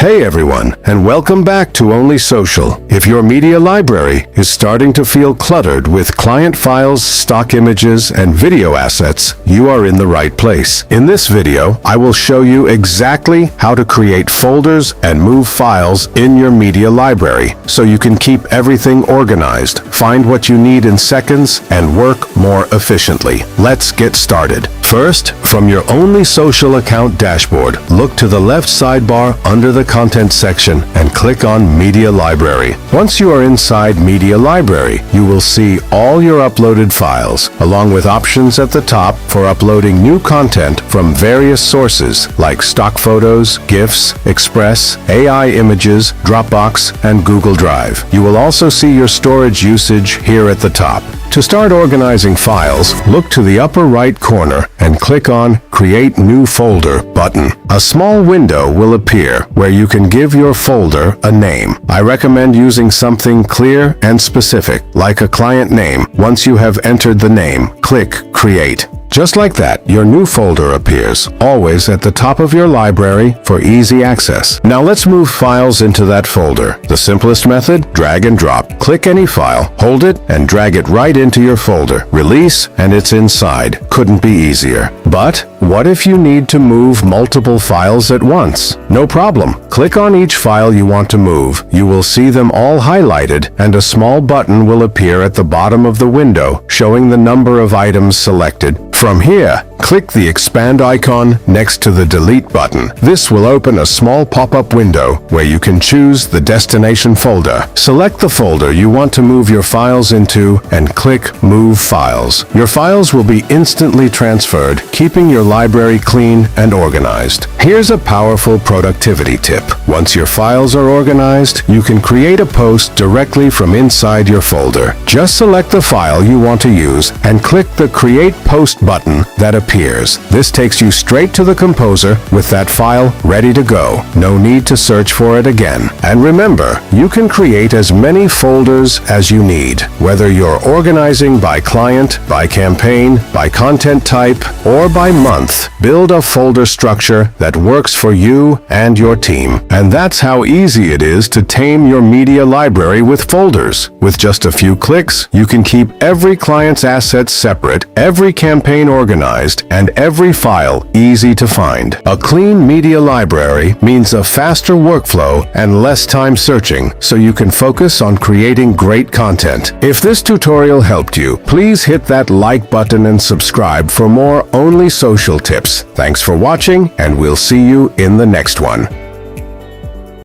Hey everyone, and welcome back to Only Social. If your media library is starting to feel cluttered with client files, stock images, and video assets, you are in the right place. In this video, I will show you exactly how to create folders and move files in your media library so you can keep everything organized, find what you need in seconds, and work more efficiently. Let's get started. First, from your Only Social account dashboard, look to the left sidebar under the Content section and click on Media Library. Once you are inside Media Library, you will see all your uploaded files, along with options at the top for uploading new content from various sources like stock photos, GIFs, Express, AI images, Dropbox, and Google Drive. You will also see your storage usage here at the top. To start organizing files, look to the upper right corner and click on Create New Folder button. A small window will appear where you can give your folder a name. I recommend using something clear and specific, like a client name. Once you have entered the name, click Create. Just like that, your new folder appears, always at the top of your library for easy access. Now let's move files into that folder. The simplest method? Drag and drop. Click any file, hold it, and drag it right into your folder. Release, and it's inside. Couldn't be easier. But what if you need to move multiple files at once? No problem. Click on each file you want to move. You will see them all highlighted, and a small button will appear at the bottom of the window, showing the number of items selected. From here, click the expand icon next to the delete button. This will open a small pop-up window where you can choose the destination folder. Select the folder you want to move your files into and click Move Files. Your files will be instantly transferred, keeping your library clean and organized. Here's a powerful productivity tip. Once your files are organized, you can create a post directly from inside your folder. Just select the file you want to use and click the Create Post button that appears. This takes you straight to the composer with that file ready to go. No need to search for it again. And remember, you can create as many folders as you need, whether you're organizing by client, by campaign, by content type, or by month. Build a folder structure that works for you and your team. And that's how easy it is to tame your media library with folders. With just a few clicks, you can keep every client's assets separate, every campaign organized, and every file easy to find. A clean media library means a faster workflow and less time searching, so you can focus on creating great content. If this tutorial helped you, please hit that like button and subscribe for more Only Social tips. Thanks for watching, and we'll see you in the next one.